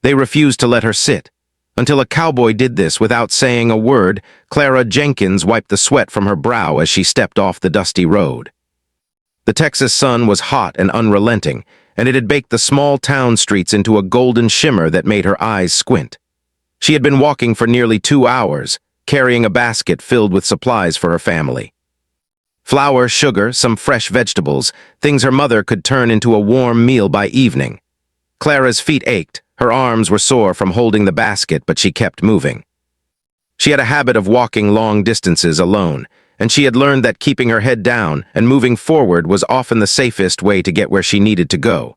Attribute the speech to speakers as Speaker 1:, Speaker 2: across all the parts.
Speaker 1: They refused to let her sit. Until a cowboy did this without saying a word, Clara Jenkins wiped the sweat from her brow as she stepped off the dusty road. The Texas sun was hot and unrelenting, and it had baked the small town streets into a golden shimmer that made her eyes squint. She had been walking for nearly 2 hours, carrying a basket filled with supplies for her family. Flour, sugar, some fresh vegetables, things her mother could turn into a warm meal by evening. Clara's feet ached, her arms were sore from holding the basket, but she kept moving. She had a habit of walking long distances alone, and she had learned that keeping her head down and moving forward was often the safest way to get where she needed to go.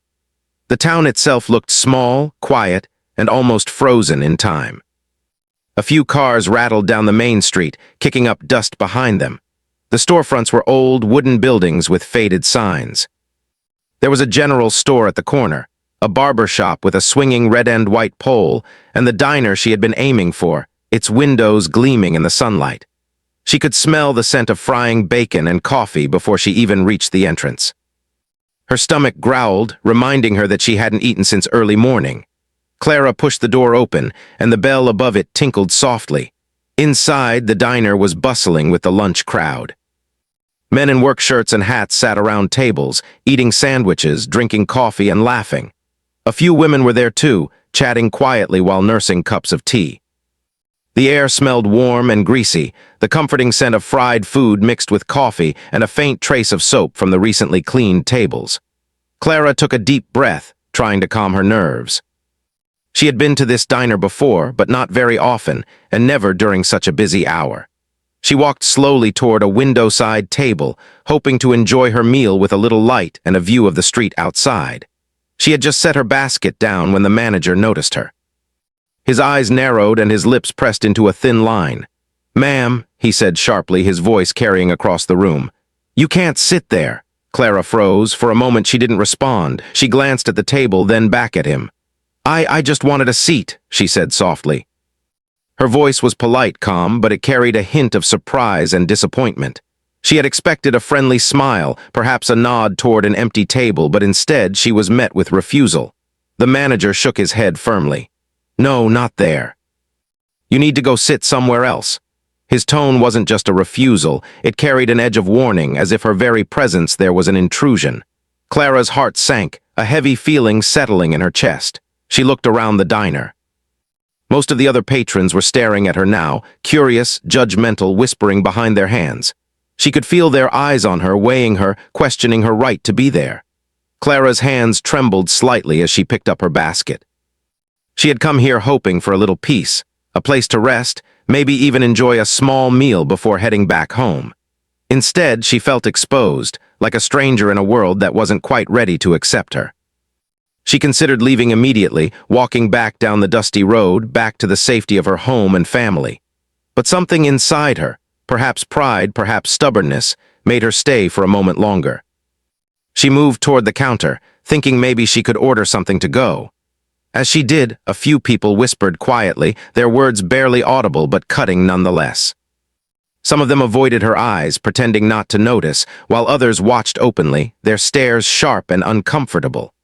Speaker 1: The town itself looked small, quiet, and almost frozen in time. A few cars rattled down the main street, kicking up dust behind them. The storefronts were old wooden buildings with faded signs. There was a general store at the corner, a barber shop with a swinging red-and-white pole, and the diner she had been aiming for, its windows gleaming in the sunlight. She could smell the scent of frying bacon and coffee before she even reached the entrance. Her stomach growled, reminding her that she hadn't eaten since early morning. Clara pushed the door open, and the bell above it tinkled softly. Inside, the diner was bustling with the lunch crowd. Men in work shirts and hats sat around tables, eating sandwiches, drinking coffee, and laughing. A few women were there too, chatting quietly while nursing cups of tea. The air smelled warm and greasy, the comforting scent of fried food mixed with coffee and a faint trace of soap from the recently cleaned tables. Clara took a deep breath, trying to calm her nerves. She had been to this diner before, but not very often, and never during such a busy hour. She walked slowly toward a window-side table, hoping to enjoy her meal with a little light and a view of the street outside. She had just set her basket down when the manager noticed her. His eyes narrowed and his lips pressed into a thin line. "Ma'am," he said sharply, his voice carrying across the room. "You can't sit there." Clara froze. For a moment she didn't respond. She glanced at the table, then back at him. I just wanted a seat," she said softly. Her voice was polite, calm, but it carried a hint of surprise and disappointment. She had expected a friendly smile, perhaps a nod toward an empty table, but instead she was met with refusal. The manager shook his head firmly. "No, not there. You need to go sit somewhere else." His tone wasn't just a refusal, it carried an edge of warning, as if her very presence there was an intrusion. Clara's heart sank, a heavy feeling settling in her chest. She looked around the diner. Most of the other patrons were staring at her now, curious, judgmental, whispering behind their hands. She could feel their eyes on her, weighing her, questioning her right to be there. Clara's hands trembled slightly as she picked up her basket. She had come here hoping for a little peace, a place to rest, maybe even enjoy a small meal before heading back home. Instead, she felt exposed, like a stranger in a world that wasn't quite ready to accept her. She considered leaving immediately, walking back down the dusty road, back to the safety of her home and family. But something inside her, perhaps pride, perhaps stubbornness, made her stay for a moment longer. She moved toward the counter, thinking maybe she could order something to go. As she did, a few people whispered quietly, their words barely audible but cutting nonetheless. Some of them avoided her eyes, pretending not to notice, while others watched openly, their stares sharp and uncomfortable.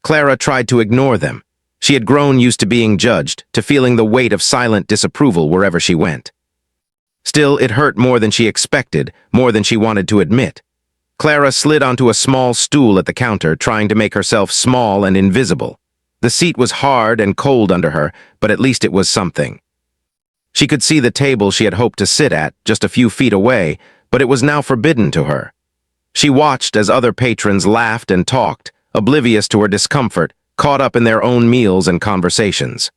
Speaker 1: Clara tried to ignore them. She had grown used to being judged, to feeling the weight of silent disapproval wherever she went. Still, it hurt more than she expected, more than she wanted to admit. Clara slid onto a small stool at the counter, trying to make herself small and invisible. The seat was hard and cold under her, but at least it was something. She could see the table she had hoped to sit at, just a few feet away, but it was now forbidden to her. She watched as other patrons laughed and talked, oblivious to her discomfort, caught up in their own meals and conversations.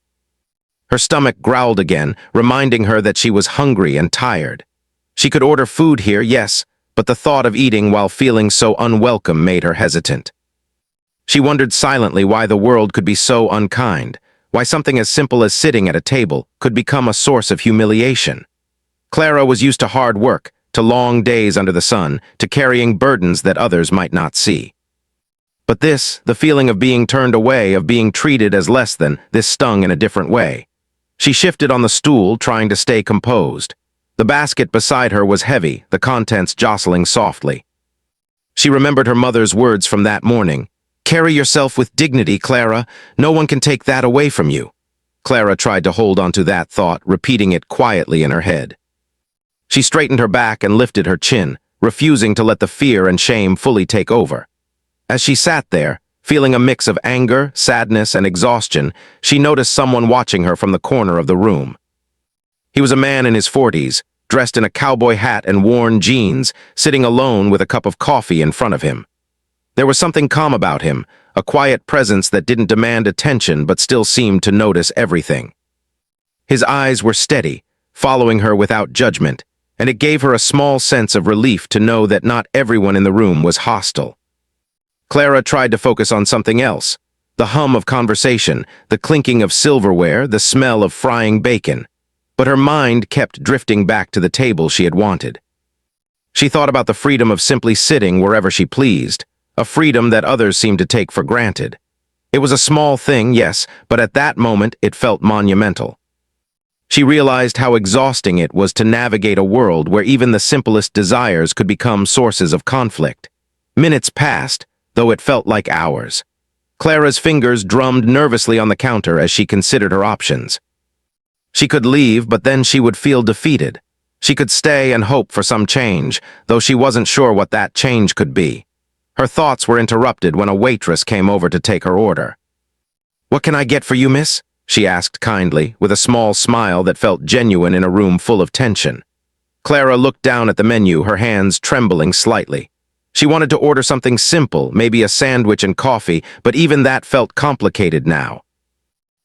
Speaker 1: Her stomach growled again, reminding her that she was hungry and tired. She could order food here, yes, but the thought of eating while feeling so unwelcome made her hesitant. She wondered silently why the world could be so unkind, why something as simple as sitting at a table could become a source of humiliation. Clara was used to hard work, to long days under the sun, to carrying burdens that others might not see. But this, the feeling of being turned away, of being treated as less than, this stung in a different way. She shifted on the stool, trying to stay composed. The basket beside her was heavy, the contents jostling softly. She remembered her mother's words from that morning. Carry yourself with dignity, Clara. No one can take that away from you. Clara tried to hold onto that thought, repeating it quietly in her head. She straightened her back and lifted her chin, refusing to let the fear and shame fully take over. As she sat there, feeling a mix of anger, sadness, and exhaustion, she noticed someone watching her from the corner of the room. He was a man in his 40s, dressed in a cowboy hat and worn jeans, sitting alone with a cup of coffee in front of him. There was something calm about him, a quiet presence that didn't demand attention but still seemed to notice everything. His eyes were steady, following her without judgment, and it gave her a small sense of relief to know that not everyone in the room was hostile. Clara tried to focus on something else, the hum of conversation, the clinking of silverware, the smell of frying bacon, but her mind kept drifting back to the table she had wanted. She thought about the freedom of simply sitting wherever she pleased, a freedom that others seemed to take for granted. It was a small thing, yes, but at that moment it felt monumental. She realized how exhausting it was to navigate a world where even the simplest desires could become sources of conflict. Minutes passed, though it felt like hours. Clara's fingers drummed nervously on the counter as she considered her options. She could leave, but then she would feel defeated. She could stay and hope for some change, though she wasn't sure what that change could be. Her thoughts were interrupted when a waitress came over to take her order. "What can I get for you, miss?" she asked kindly, with a small smile that felt genuine in a room full of tension. Clara looked down at the menu, her hands trembling slightly. She wanted to order something simple, maybe a sandwich and coffee, but even that felt complicated now.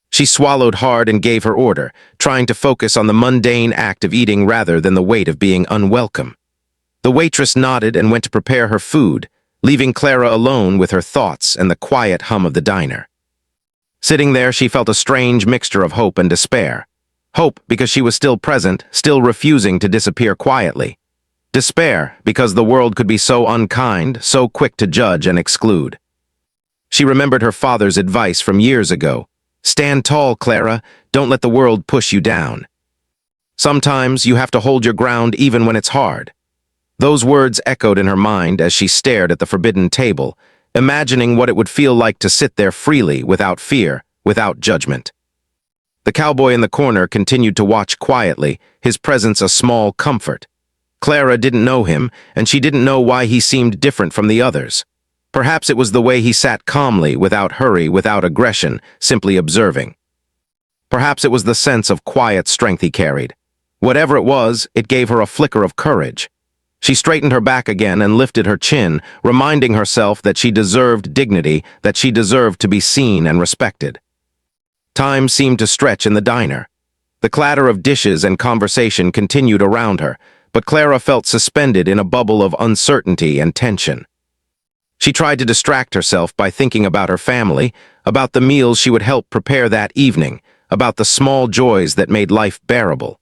Speaker 1: She swallowed hard and gave her order, trying to focus on the mundane act of eating rather than the weight of being unwelcome. The waitress nodded and went to prepare her food, leaving Clara alone with her thoughts and the quiet hum of the diner. Sitting there, she felt a strange mixture of hope and despair. Hope because she was still present, still refusing to disappear quietly. Despair because the world could be so unkind, so quick to judge and exclude. She remembered her father's advice from years ago. "Stand tall, Clara. Don't let the world push you down. Sometimes you have to hold your ground even when it's hard." Those words echoed in her mind as she stared at the forbidden table, imagining what it would feel like to sit there freely, without fear, without judgment. The cowboy in the corner continued to watch quietly, his presence a small comfort. Clara didn't know him, and she didn't know why he seemed different from the others. Perhaps it was the way he sat calmly, without hurry, without aggression, simply observing. Perhaps it was the sense of quiet strength he carried. Whatever it was, it gave her a flicker of courage. She straightened her back again and lifted her chin, reminding herself that she deserved dignity, that she deserved to be seen and respected. Time seemed to stretch in the diner. The clatter of dishes and conversation continued around her, but Clara felt suspended in a bubble of uncertainty and tension. She tried to distract herself by thinking about her family, about the meals she would help prepare that evening, about the small joys that made life bearable.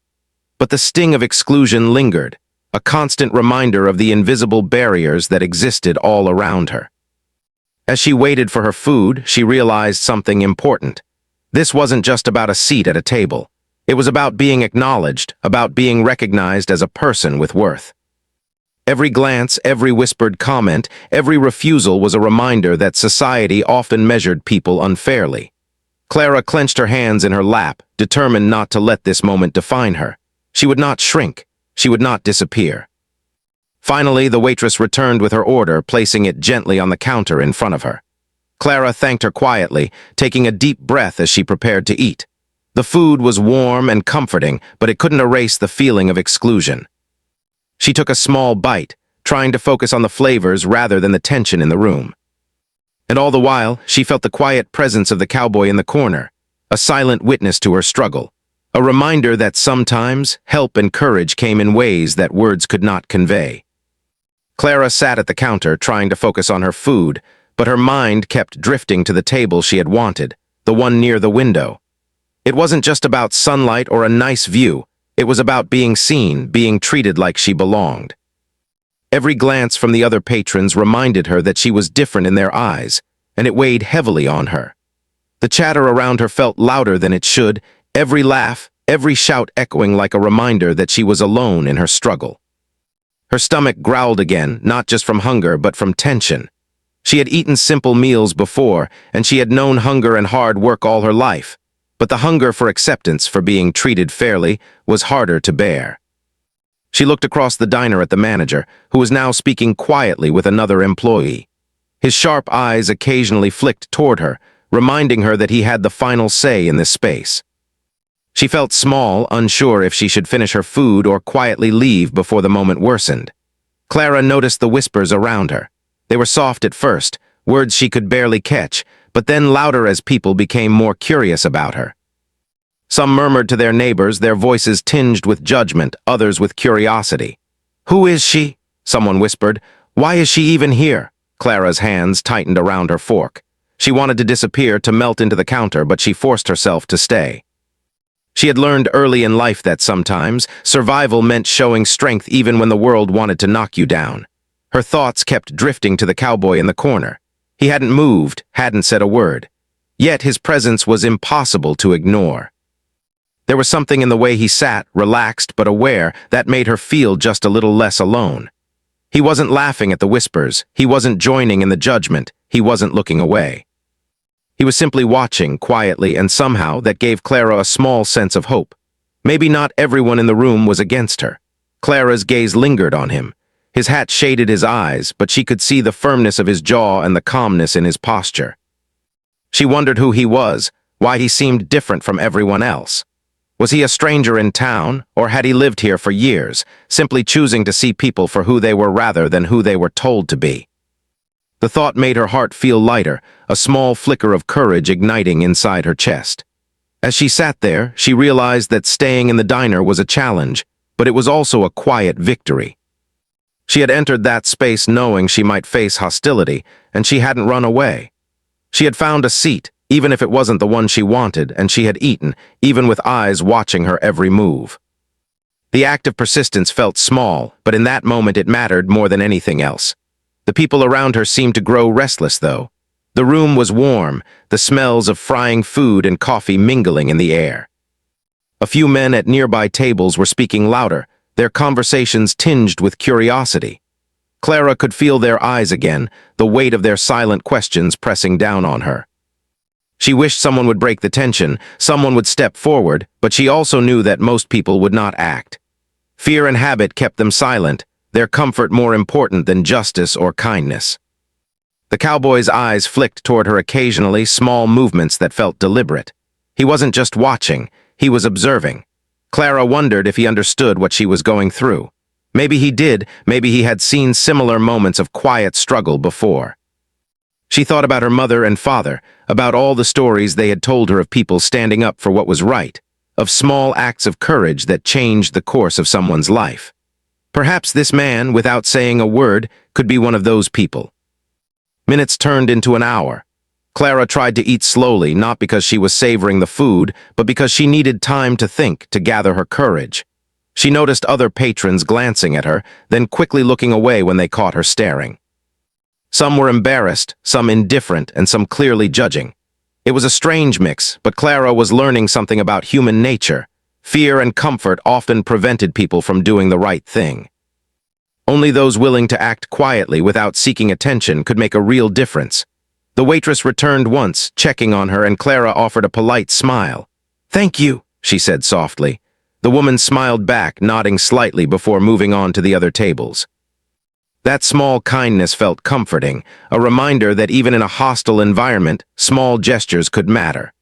Speaker 1: But the sting of exclusion lingered, a constant reminder of the invisible barriers that existed all around her. As she waited for her food, she realized something important. This wasn't just about a seat at a table. It was about being acknowledged, about being recognized as a person with worth. Every glance, every whispered comment, every refusal was a reminder that society often measured people unfairly. Clara clenched her hands in her lap, determined not to let this moment define her. She would not shrink. She would not disappear. Finally, the waitress returned with her order, placing it gently on the counter in front of her. Clara thanked her quietly, taking a deep breath as she prepared to eat. The food was warm and comforting, but it couldn't erase the feeling of exclusion. She took a small bite, trying to focus on the flavors rather than the tension in the room. And all the while, she felt the quiet presence of the cowboy in the corner, a silent witness to her struggle. A reminder that sometimes help and courage came in ways that words could not convey. Clara sat at the counter trying to focus on her food, but her mind kept drifting to the table she had wanted, the one near the window. It wasn't just about sunlight or a nice view. It was about being seen, being treated like she belonged. Every glance from the other patrons reminded her that she was different in their eyes, and it weighed heavily on her. The chatter around her felt louder than it should, every laugh, every shout echoing like a reminder that she was alone in her struggle. Her stomach growled again, not just from hunger but from tension. She had eaten simple meals before, and she had known hunger and hard work all her life. But the hunger for acceptance, for being treated fairly, was harder to bear. She looked across the diner at the manager, who was now speaking quietly with another employee. His sharp eyes occasionally flicked toward her, reminding her that he had the final say in this space. She felt small, unsure if she should finish her food or quietly leave before the moment worsened. Clara noticed the whispers around her. They were soft at first, words she could barely catch, but then louder as people became more curious about her. Some murmured to their neighbors, their voices tinged with judgment, others with curiosity. "Who is she?" someone whispered. "Why is she even here?" Clara's hands tightened around her fork. She wanted to disappear, to melt into the counter, but she forced herself to stay. She had learned early in life that sometimes survival meant showing strength even when the world wanted to knock you down. Her thoughts kept drifting to the cowboy in the corner. He hadn't moved, hadn't said a word. Yet his presence was impossible to ignore. There was something in the way he sat, relaxed but aware, that made her feel just a little less alone. He wasn't laughing at the whispers, he wasn't joining in the judgment, he wasn't looking away. He was simply watching, quietly, and somehow that gave Clara a small sense of hope. Maybe not everyone in the room was against her. Clara's gaze lingered on him. His hat shaded his eyes, but she could see the firmness of his jaw and the calmness in his posture. She wondered who he was, why he seemed different from everyone else. Was he a stranger in town, or had he lived here for years, simply choosing to see people for who they were rather than who they were told to be? The thought made her heart feel lighter, a small flicker of courage igniting inside her chest. As she sat there, she realized that staying in the diner was a challenge, but it was also a quiet victory. She had entered that space knowing she might face hostility, and she hadn't run away. She had found a seat, even if it wasn't the one she wanted, and she had eaten, even with eyes watching her every move. The act of persistence felt small, but in that moment it mattered more than anything else. The people around her seemed to grow restless, though. The room was warm, the smells of frying food and coffee mingling in the air. A few men at nearby tables were speaking louder, their conversations tinged with curiosity. Clara could feel their eyes again, the weight of their silent questions pressing down on her. She wished someone would break the tension, someone would step forward, but she also knew that most people would not act. Fear and habit kept them silent, their comfort more important than justice or kindness. The cowboy's eyes flicked toward her occasionally, small movements that felt deliberate. He wasn't just watching, he was observing. Clara wondered if he understood what she was going through. Maybe he did, maybe he had seen similar moments of quiet struggle before. She thought about her mother and father, about all the stories they had told her of people standing up for what was right, of small acts of courage that changed the course of someone's life. Perhaps this man, without saying a word, could be one of those people. Minutes turned into an hour. Clara tried to eat slowly, not because she was savoring the food, but because she needed time to think, to gather her courage. She noticed other patrons glancing at her, then quickly looking away when they caught her staring. Some were embarrassed, some indifferent, and some clearly judging. It was a strange mix, but Clara was learning something about human nature. Fear and comfort often prevented people from doing the right thing. Only those willing to act quietly without seeking attention could make a real difference. The waitress returned once, checking on her, and Clara offered a polite smile. "Thank you," she said softly. The woman smiled back, nodding slightly before moving on to the other tables. That small kindness felt comforting, a reminder that even in a hostile environment, small gestures could matter.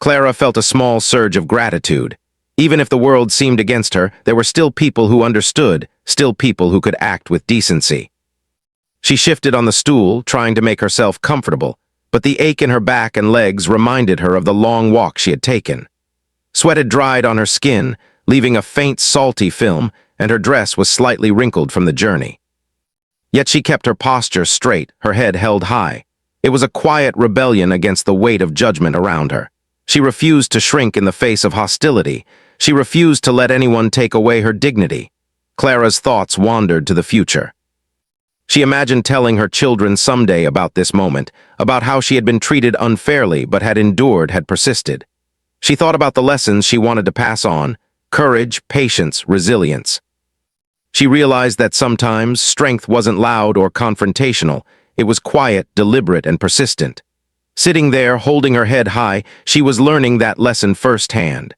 Speaker 1: Clara felt a small surge of gratitude. Even if the world seemed against her, there were still people who understood, still people who could act with decency. She shifted on the stool, trying to make herself comfortable, but the ache in her back and legs reminded her of the long walk she had taken. Sweat had dried on her skin, leaving a faint salty film, and her dress was slightly wrinkled from the journey. Yet she kept her posture straight, her head held high. It was a quiet rebellion against the weight of judgment around her. She refused to shrink in the face of hostility. She refused to let anyone take away her dignity. Clara's thoughts wandered to the future. She imagined telling her children someday about this moment, about how she had been treated unfairly but had endured, had persisted. She thought about the lessons she wanted to pass on: courage, patience, resilience. She realized that sometimes strength wasn't loud or confrontational, It was quiet, deliberate, and persistent. Sitting there, holding her head high, she was learning that lesson firsthand.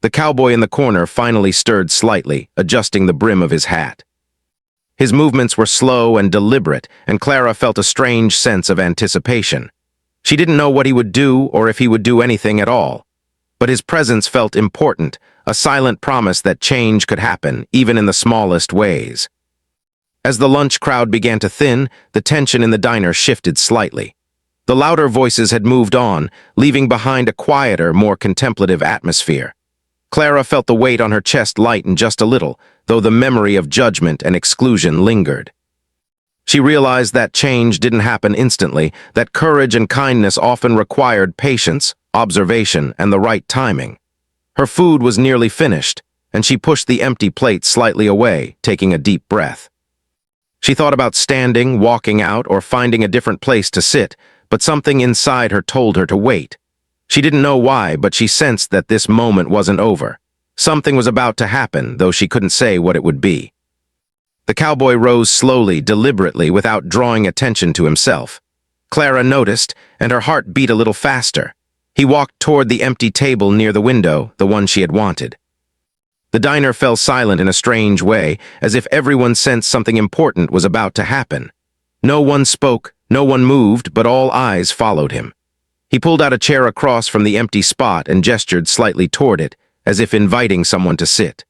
Speaker 1: The cowboy in the corner finally stirred slightly, adjusting the brim of his hat. His movements were slow and deliberate, and Clara felt a strange sense of anticipation. She didn't know what he would do or if he would do anything at all. But his presence felt important, a silent promise that change could happen, even in the smallest ways. As the lunch crowd began to thin, the tension in the diner shifted slightly. The louder voices had moved on, leaving behind a quieter, more contemplative atmosphere. Clara felt the weight on her chest lighten just a little, though the memory of judgment and exclusion lingered. She realized that change didn't happen instantly, that courage and kindness often required patience, observation, and the right timing. Her food was nearly finished, and she pushed the empty plate slightly away, taking a deep breath. She thought about standing, walking out, or finding a different place to sit, but something inside her told her to wait. She didn't know why, but she sensed that this moment wasn't over. Something was about to happen, though she couldn't say what it would be. The cowboy rose slowly, deliberately, without drawing attention to himself. Clara noticed, and her heart beat a little faster. He walked toward the empty table near the window, the one she had wanted. The diner fell silent in a strange way, as if everyone sensed something important was about to happen. No one spoke, no one moved, but all eyes followed him. He pulled out a chair across from the empty spot and gestured slightly toward it, as if inviting someone to sit.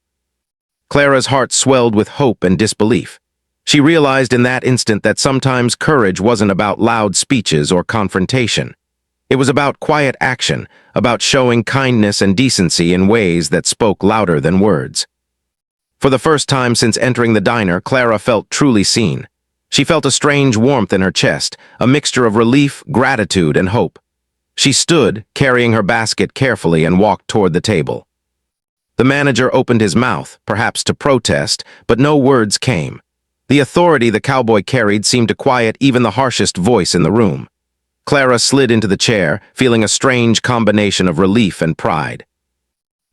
Speaker 1: Clara's heart swelled with hope and disbelief. She realized in that instant that sometimes courage wasn't about loud speeches or confrontation. It was about quiet action, about showing kindness and decency in ways that spoke louder than words. For the first time since entering the diner, Clara felt truly seen. She felt a strange warmth in her chest, a mixture of relief, gratitude, and hope. She stood, carrying her basket carefully, and walked toward the table. The manager opened his mouth, perhaps to protest, but no words came. The authority the cowboy carried seemed to quiet even the harshest voice in the room. Clara slid into the chair, feeling a strange combination of relief and pride.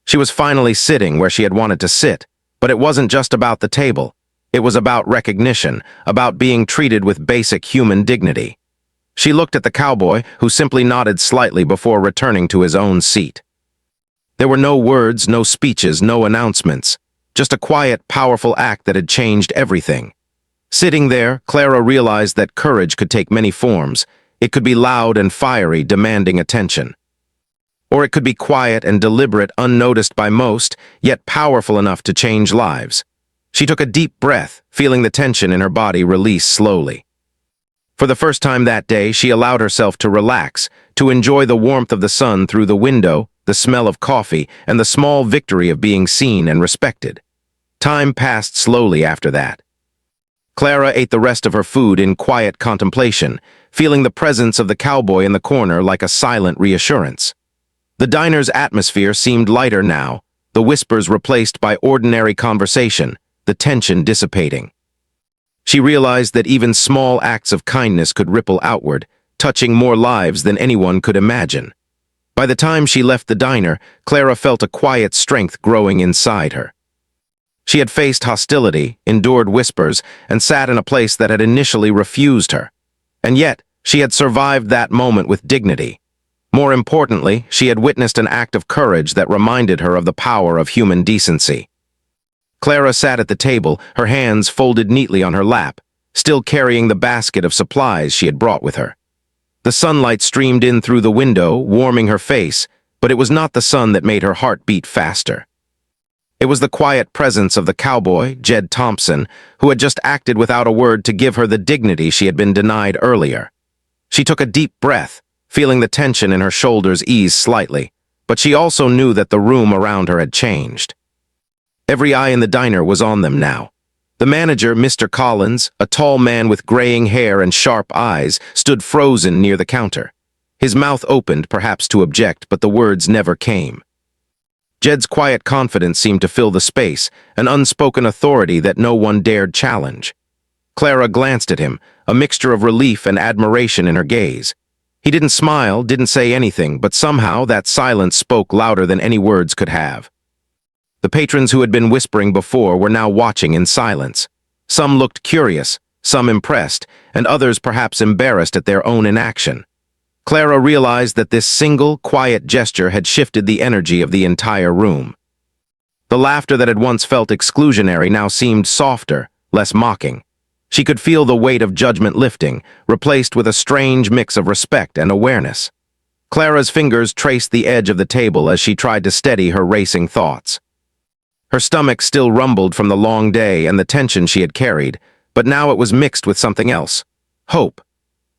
Speaker 1: She was finally sitting where she had wanted to sit, but it wasn't just about the table. It was about recognition, about being treated with basic human dignity. She looked at the cowboy, who simply nodded slightly before returning to his own seat. There were no words, no speeches, no announcements, just a quiet, powerful act that had changed everything. Sitting there, Clara realized that courage could take many forms. It could be loud and fiery, demanding attention. Or it could be quiet and deliberate, unnoticed by most, yet powerful enough to change lives. She took a deep breath, feeling the tension in her body release slowly. For the first time that day, she allowed herself to relax, to enjoy the warmth of the sun through the window, the smell of coffee, and the small victory of being seen and respected. Time passed slowly after that. Clara ate the rest of her food in quiet contemplation, feeling the presence of the cowboy in the corner like a silent reassurance. The diner's atmosphere seemed lighter now, the whispers replaced by ordinary conversation, the tension dissipating. She realized that even small acts of kindness could ripple outward, touching more lives than anyone could imagine. By the time she left the diner, Clara felt a quiet strength growing inside her. She had faced hostility, endured whispers, and sat in a place that had initially refused her. And yet, she had survived that moment with dignity. More importantly, she had witnessed an act of courage that reminded her of the power of human decency. Clara sat at the table, her hands folded neatly on her lap, still carrying the basket of supplies she had brought with her. The sunlight streamed in through the window, warming her face, but it was not the sun that made her heart beat faster. It was the quiet presence of the cowboy, Jed Thompson, who had just acted without a word to give her the dignity she had been denied earlier. She took a deep breath, feeling the tension in her shoulders ease slightly, but she also knew that the room around her had changed. Every eye in the diner was on them now. The manager, Mr. Collins, a tall man with graying hair and sharp eyes, stood frozen near the counter. His mouth opened, perhaps to object, but the words never came. Jed's quiet confidence seemed to fill the space, an unspoken authority that no one dared challenge. Clara glanced at him, a mixture of relief and admiration in her gaze. He didn't smile, didn't say anything, but somehow that silence spoke louder than any words could have. The patrons who had been whispering before were now watching in silence. Some looked curious, some impressed, and others perhaps embarrassed at their own inaction. Clara realized that this single, quiet gesture had shifted the energy of the entire room. The laughter that had once felt exclusionary now seemed softer, less mocking. She could feel the weight of judgment lifting, replaced with a strange mix of respect and awareness. Clara's fingers traced the edge of the table as she tried to steady her racing thoughts. Her stomach still rumbled from the long day and the tension she had carried, but now it was mixed with something else. Hope.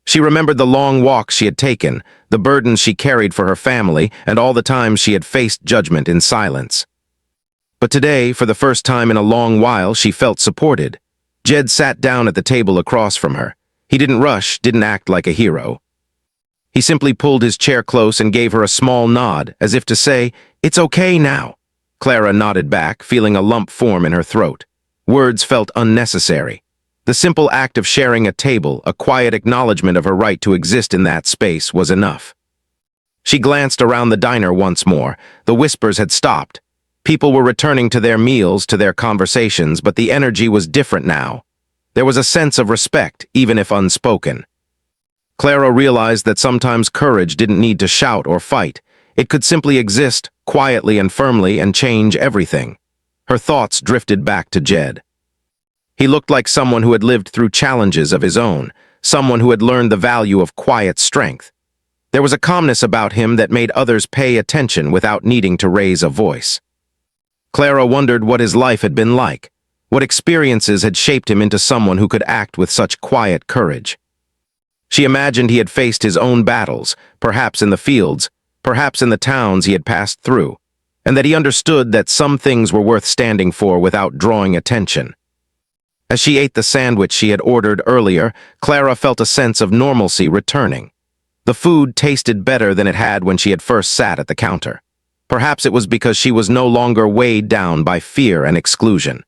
Speaker 1: She remembered the long walks she had taken, the burdens she carried for her family, and all the times she had faced judgment in silence. But today, for the first time in a long while, she felt supported. Jed sat down at the table across from her. He didn't rush, didn't act like a hero. He simply pulled his chair close and gave her a small nod, as if to say, "It's okay now." Clara nodded back, feeling a lump form in her throat. Words felt unnecessary. The simple act of sharing a table, a quiet acknowledgement of her right to exist in that space, was enough. She glanced around the diner once more. The whispers had stopped. People were returning to their meals, to their conversations, but the energy was different now. There was a sense of respect, even if unspoken. Clara realized that sometimes courage didn't need to shout or fight. It could simply exist, quietly and firmly, and change everything. Her thoughts drifted back to Jed. He looked like someone who had lived through challenges of his own, someone who had learned the value of quiet strength. There was a calmness about him that made others pay attention without needing to raise a voice. Clara wondered what his life had been like, what experiences had shaped him into someone who could act with such quiet courage. She imagined he had faced his own battles, perhaps in the fields, perhaps in the towns he had passed through, and that he understood that some things were worth standing for without drawing attention. As she ate the sandwich she had ordered earlier, Clara felt a sense of normalcy returning. The food tasted better than it had when she had first sat at the counter. Perhaps it was because she was no longer weighed down by fear and exclusion.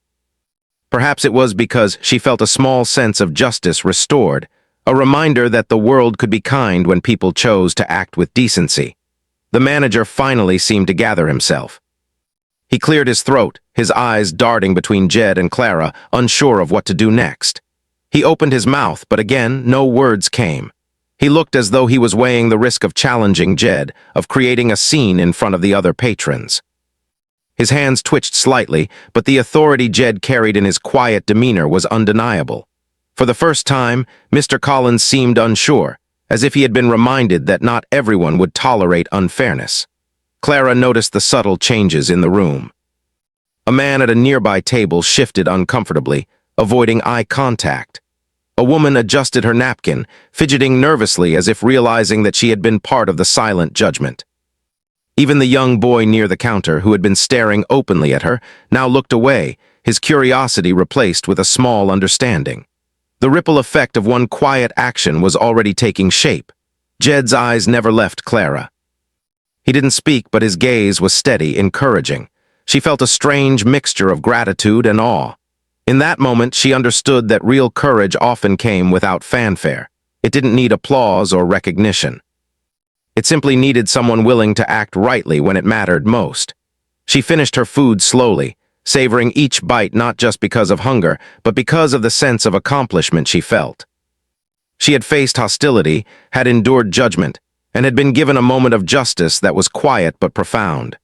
Speaker 1: Perhaps it was because she felt a small sense of justice restored, a reminder that the world could be kind when people chose to act with decency. The manager finally seemed to gather himself. He cleared his throat, his eyes darting between Jed and Clara, unsure of what to do next. He opened his mouth, but again, no words came. He looked as though he was weighing the risk of challenging Jed, of creating a scene in front of the other patrons. His hands twitched slightly, but the authority Jed carried in his quiet demeanor was undeniable. For the first time, Mr. Collins seemed unsure, as if he had been reminded that not everyone would tolerate unfairness. Clara noticed the subtle changes in the room. A man at a nearby table shifted uncomfortably, avoiding eye contact. A woman adjusted her napkin, fidgeting nervously as if realizing that she had been part of the silent judgment. Even the young boy near the counter, who had been staring openly at her, now looked away, his curiosity replaced with a small understanding. The ripple effect of one quiet action was already taking shape. Jed's eyes never left Clara. He didn't speak, but his gaze was steady, encouraging. She felt a strange mixture of gratitude and awe. In that moment, she understood that real courage often came without fanfare. It didn't need applause or recognition. It simply needed someone willing to act rightly when it mattered most. She finished her food slowly, savoring each bite not just because of hunger, but because of the sense of accomplishment she felt. She had faced hostility, had endured judgment, and had been given a moment of justice that was quiet but profound.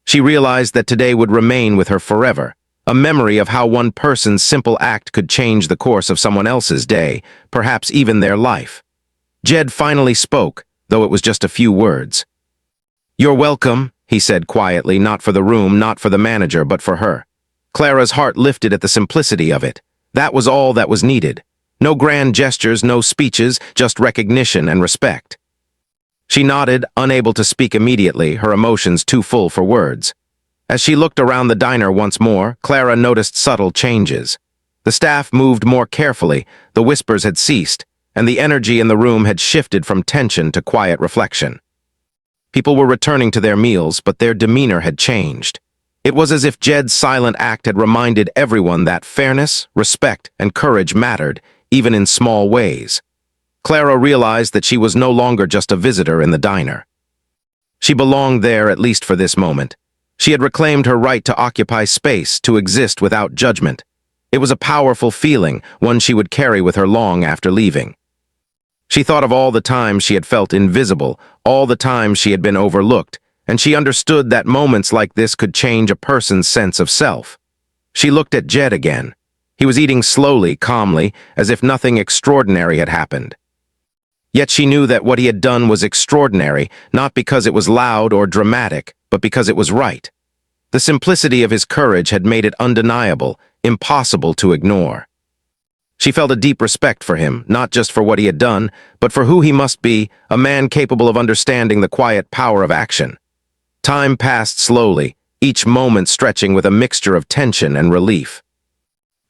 Speaker 1: She realized that today would remain with her forever, a memory of how one person's simple act could change the course of someone else's day, perhaps even their life. Jed finally spoke, though it was just a few words. "You're welcome," he said quietly, not for the room, not for the manager, but for her. Clara's heart lifted at the simplicity of it. That was all that was needed. No grand gestures, no speeches, just recognition and respect. She nodded, unable to speak immediately, her emotions too full for words. As she looked around the diner once more, Clara noticed subtle changes. The staff moved more carefully, the whispers had ceased, and the energy in the room had shifted from tension to quiet reflection. People were returning to their meals, but their demeanor had changed. It was as if Jed's silent act had reminded everyone that fairness, respect, and courage mattered, even in small ways. Clara realized that she was no longer just a visitor in the diner. She belonged there, at least for this moment. She had reclaimed her right to occupy space, to exist without judgment. It was a powerful feeling, one she would carry with her long after leaving. She thought of all the times she had felt invisible, all the times she had been overlooked, and she understood that moments like this could change a person's sense of self. She looked at Jed again. He was eating slowly, calmly, as if nothing extraordinary had happened. Yet she knew that what he had done was extraordinary, not because it was loud or dramatic, but because it was right. The simplicity of his courage had made it undeniable, impossible to ignore. She felt a deep respect for him, not just for what he had done, but for who he must be, a man capable of understanding the quiet power of action. Time passed slowly, each moment stretching with a mixture of tension and relief.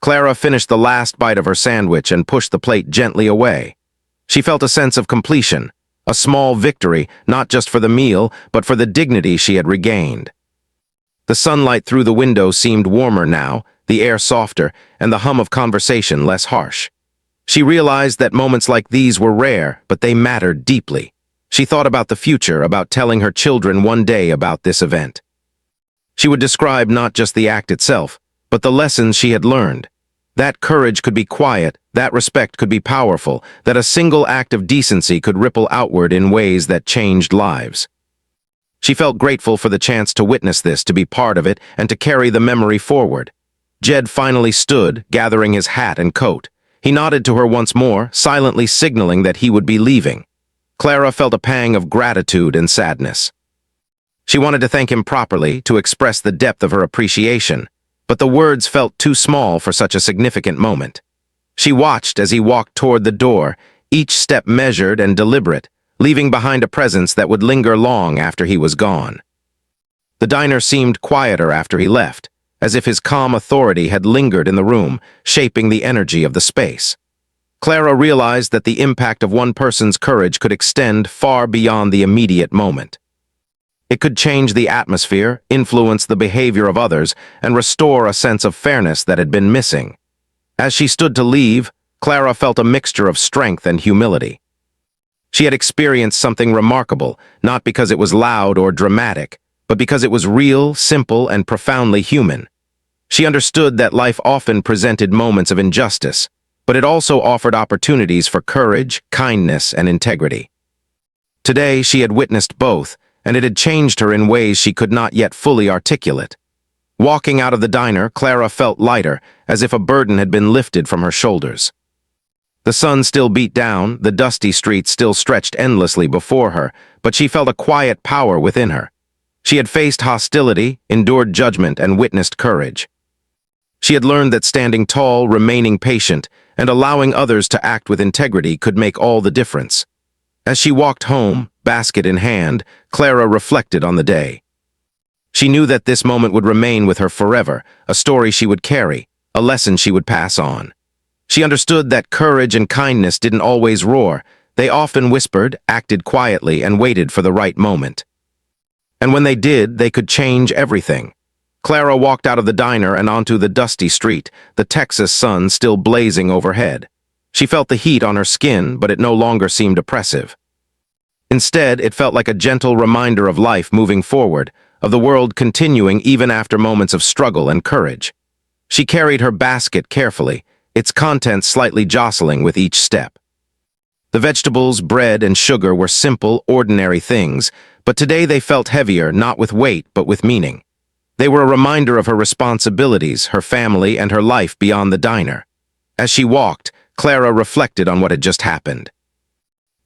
Speaker 1: Clara finished the last bite of her sandwich and pushed the plate gently away. She felt a sense of completion, a small victory, not just for the meal, but for the dignity she had regained. The sunlight through the window seemed warmer now, the air softer, and the hum of conversation less harsh. She realized that moments like these were rare, but they mattered deeply. She thought about the future, about telling her children one day about this event. She would describe not just the act itself, but the lessons she had learned. That courage could be quiet, that respect could be powerful, that a single act of decency could ripple outward in ways that changed lives. She felt grateful for the chance to witness this, to be part of it, and to carry the memory forward. Jed finally stood, gathering his hat and coat. He nodded to her once more, silently signaling that he would be leaving. Clara felt a pang of gratitude and sadness. She wanted to thank him properly, to express the depth of her appreciation, but the words felt too small for such a significant moment. She watched as he walked toward the door, each step measured and deliberate, leaving behind a presence that would linger long after he was gone. The diner seemed quieter after he left, as if his calm authority had lingered in the room, shaping the energy of the space. Clara realized that the impact of one person's courage could extend far beyond the immediate moment. It could change the atmosphere, influence the behavior of others, and restore a sense of fairness that had been missing. As she stood to leave, Clara felt a mixture of strength and humility. She had experienced something remarkable, not because it was loud or dramatic, but because it was real, simple, and profoundly human. She understood that life often presented moments of injustice, but it also offered opportunities for courage, kindness, and integrity. Today, she had witnessed both, and it had changed her in ways she could not yet fully articulate. Walking out of the diner, Clara felt lighter, as if a burden had been lifted from her shoulders. The sun still beat down, the dusty streets still stretched endlessly before her, but she felt a quiet power within her. She had faced hostility, endured judgment, and witnessed courage. She had learned that standing tall, remaining patient, and allowing others to act with integrity could make all the difference. As she walked home, basket in hand, Clara reflected on the day. She knew that this moment would remain with her forever, a story she would carry, a lesson she would pass on. She understood that courage and kindness didn't always roar. They often whispered, acted quietly, and waited for the right moment. And when they did, they could change everything. Clara walked out of the diner and onto the dusty street, the Texas sun still blazing overhead. She felt the heat on her skin, but it no longer seemed oppressive. Instead, it felt like a gentle reminder of life moving forward, of the world continuing even after moments of struggle and courage. She carried her basket carefully, its contents slightly jostling with each step. The vegetables, bread, and sugar were simple, ordinary things, but today they felt heavier, not with weight, but with meaning. They were a reminder of her responsibilities, her family, and her life beyond the diner. As she walked, Clara reflected on what had just happened.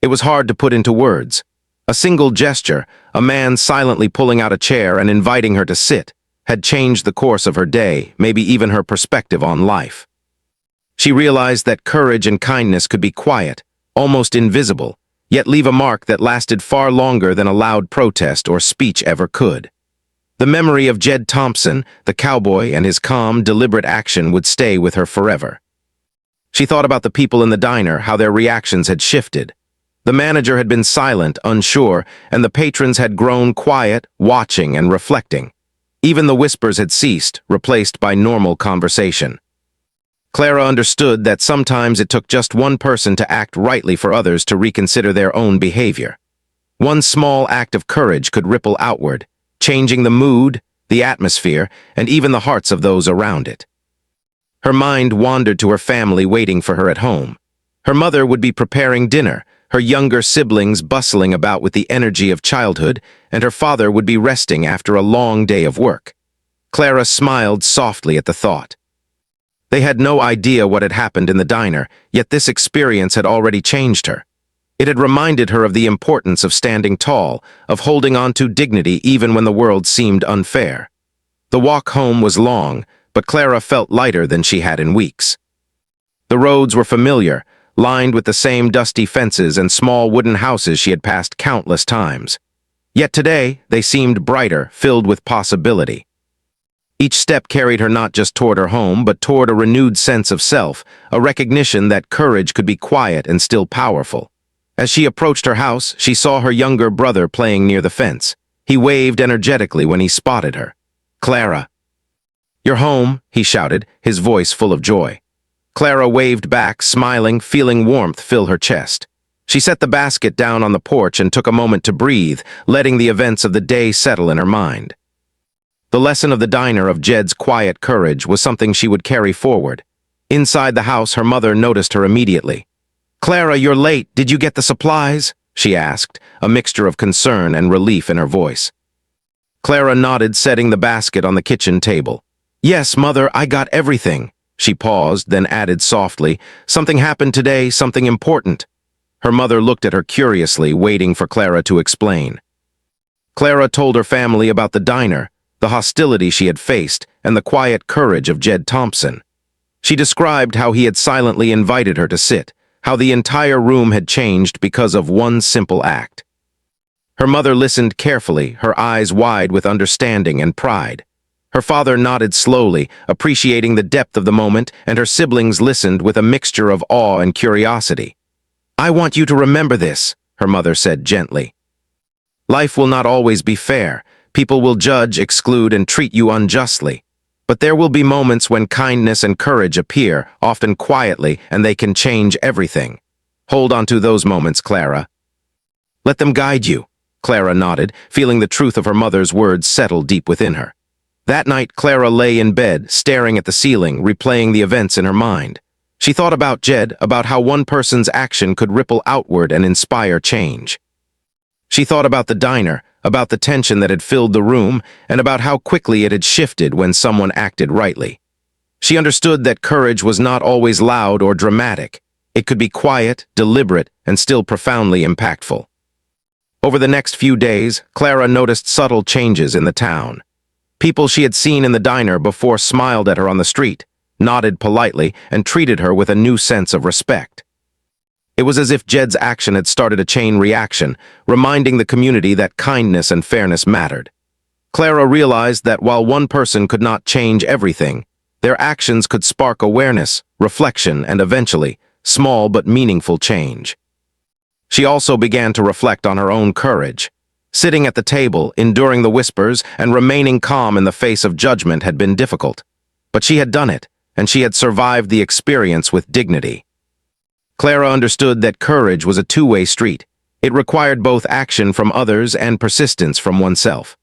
Speaker 1: It was hard to put into words. A single gesture, a man silently pulling out a chair and inviting her to sit, had changed the course of her day, maybe even her perspective on life. She realized that courage and kindness could be quiet, almost invisible, yet leave a mark that lasted far longer than a loud protest or speech ever could. The memory of Jed Thompson, the cowboy, and his calm, deliberate action would stay with her forever. She thought about the people in the diner, how their reactions had shifted. The manager had been silent, unsure, and the patrons had grown quiet, watching and reflecting. Even the whispers had ceased, replaced by normal conversation. Clara understood that sometimes it took just one person to act rightly for others to reconsider their own behavior. One small act of courage could ripple outward, changing the mood, the atmosphere, and even the hearts of those around it. Her mind wandered to her family waiting for her at home. Her mother would be preparing dinner, her younger siblings bustling about with the energy of childhood, and her father would be resting after a long day of work. Clara smiled softly at the thought. They had no idea what had happened in the diner, yet this experience had already changed her. It had reminded her of the importance of standing tall, of holding on to dignity even when the world seemed unfair. The walk home was long, but Clara felt lighter than she had in weeks. The roads were familiar, lined with the same dusty fences and small wooden houses she had passed countless times. Yet today, they seemed brighter, filled with possibility. Each step carried her not just toward her home, but toward a renewed sense of self, a recognition that courage could be quiet and still powerful. As she approached her house, she saw her younger brother playing near the fence. He waved energetically when he spotted her. "Clara." "You're home," he shouted, his voice full of joy. Clara waved back, smiling, feeling warmth fill her chest. She set the basket down on the porch and took a moment to breathe, letting the events of the day settle in her mind. The lesson of the diner of Jed's quiet courage was something she would carry forward. Inside the house, her mother noticed her immediately. "Clara, you're late. Did you get the supplies?" she asked, a mixture of concern and relief in her voice. Clara nodded, setting the basket on the kitchen table. "Yes, Mother, I got everything." She paused, then added softly, "Something happened today, something important." Her mother looked at her curiously, waiting for Clara to explain. Clara told her family about the diner, the hostility she had faced, and the quiet courage of Jed Thompson. She described how he had silently invited her to sit, how the entire room had changed because of one simple act. Her mother listened carefully, her eyes wide with understanding and pride. Her father nodded slowly, appreciating the depth of the moment, and her siblings listened with a mixture of awe and curiosity. "I want you to remember this," her mother said gently. "Life will not always be fair. People will judge, exclude, and treat you unjustly. But there will be moments when kindness and courage appear, often quietly, and they can change everything. Hold on to those moments, Clara." "Let them guide you." Clara nodded, feeling the truth of her mother's words settle deep within her. That night, Clara lay in bed, staring at the ceiling, replaying the events in her mind. She thought about Jed, about how one person's action could ripple outward and inspire change. She thought about the diner, about the tension that had filled the room, and about how quickly it had shifted when someone acted rightly. She understood that courage was not always loud or dramatic. It could be quiet, deliberate, and still profoundly impactful. Over the next few days, Clara noticed subtle changes in the town. People she had seen in the diner before smiled at her on the street, nodded politely, and treated her with a new sense of respect. It was as if Jed's action had started a chain reaction, reminding the community that kindness and fairness mattered. Clara realized that while one person could not change everything, their actions could spark awareness, reflection, and eventually, small but meaningful change. She also began to reflect on her own courage. Sitting at the table, enduring the whispers, and remaining calm in the face of judgment had been difficult. But she had done it, and she had survived the experience with dignity. Clara understood that courage was a two-way street. It required both action from others and persistence from oneself.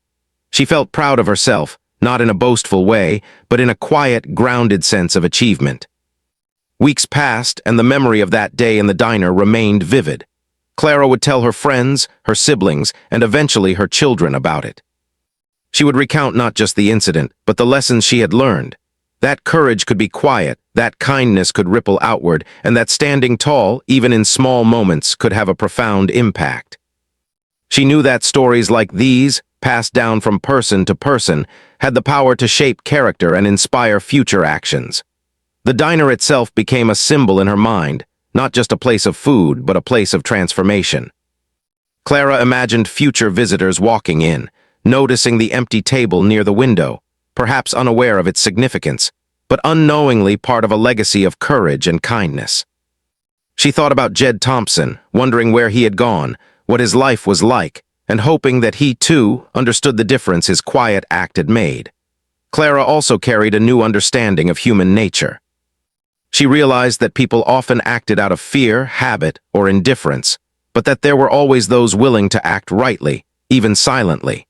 Speaker 1: She felt proud of herself, not in a boastful way, but in a quiet, grounded sense of achievement. Weeks passed, and the memory of that day in the diner remained vivid. Clara would tell her friends, her siblings, and eventually her children about it. She would recount not just the incident, but the lessons she had learned. That courage could be quiet, that kindness could ripple outward, and that standing tall, even in small moments, could have a profound impact. She knew that stories like these, passed down from person to person, had the power to shape character and inspire future actions. The diner itself became a symbol in her mind, not just a place of food, but a place of transformation. Clara imagined future visitors walking in, noticing the empty table near the window, perhaps unaware of its significance, but unknowingly part of a legacy of courage and kindness. She thought about Jed Thompson, wondering where he had gone, what his life was like, and hoping that he, too, understood the difference his quiet act had made. Clara also carried a new understanding of human nature. She realized that people often acted out of fear, habit, or indifference, but that there were always those willing to act rightly, even silently.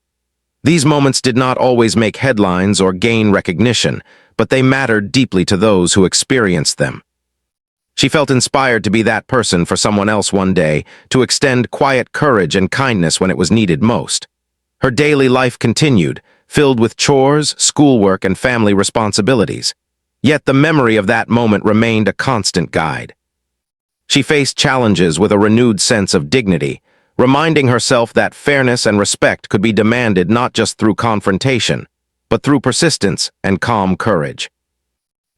Speaker 1: These moments did not always make headlines or gain recognition, but they mattered deeply to those who experienced them. She felt inspired to be that person for someone else one day, to extend quiet courage and kindness when it was needed most. Her daily life continued, filled with chores, schoolwork, and family responsibilities. Yet the memory of that moment remained a constant guide. She faced challenges with a renewed sense of dignity, reminding herself that fairness and respect could be demanded not just through confrontation, but through persistence and calm courage.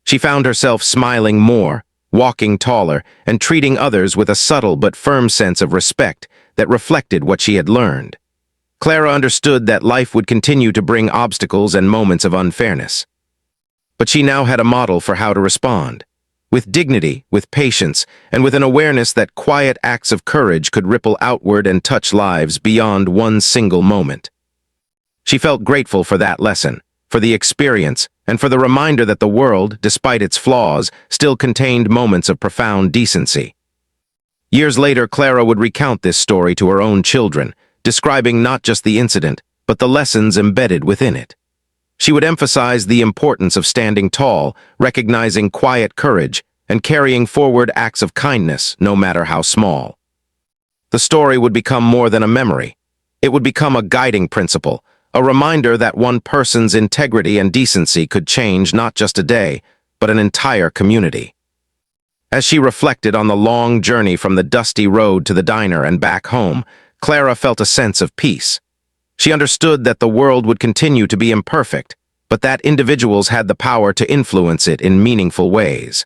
Speaker 1: She found herself smiling more, walking taller, and treating others with a subtle but firm sense of respect that reflected what she had learned. Clara understood that life would continue to bring obstacles and moments of unfairness. But she now had a model for how to respond. With dignity, with patience, and with an awareness that quiet acts of courage could ripple outward and touch lives beyond one single moment. She felt grateful for that lesson, for the experience, and for the reminder that the world, despite its flaws, still contained moments of profound decency. Years later, Clara would recount this story to her own children, describing not just the incident, but the lessons embedded within it. She would emphasize the importance of standing tall, recognizing quiet courage, and carrying forward acts of kindness, no matter how small. The story would become more than a memory. It would become a guiding principle, a reminder that one person's integrity and decency could change not just a day, but an entire community. As she reflected on the long journey from the dusty road to the diner and back home, Clara felt a sense of peace. She understood that the world would continue to be imperfect, but that individuals had the power to influence it in meaningful ways.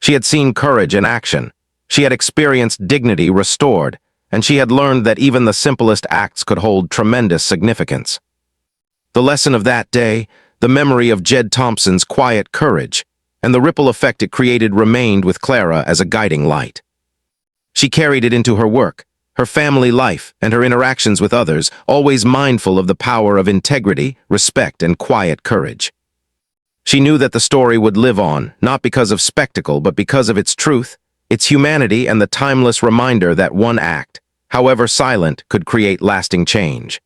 Speaker 1: She had seen courage in action. She had experienced dignity restored, and she had learned that even the simplest acts could hold tremendous significance. The lesson of that day, the memory of Jed Thompson's quiet courage, and the ripple effect it created remained with Clara as a guiding light. She carried it into her work, her family life, and her interactions with others, always mindful of the power of integrity, respect, and quiet courage. She knew that the story would live on, not because of spectacle, but because of its truth, its humanity, and the timeless reminder that one act, however silent, could create lasting change.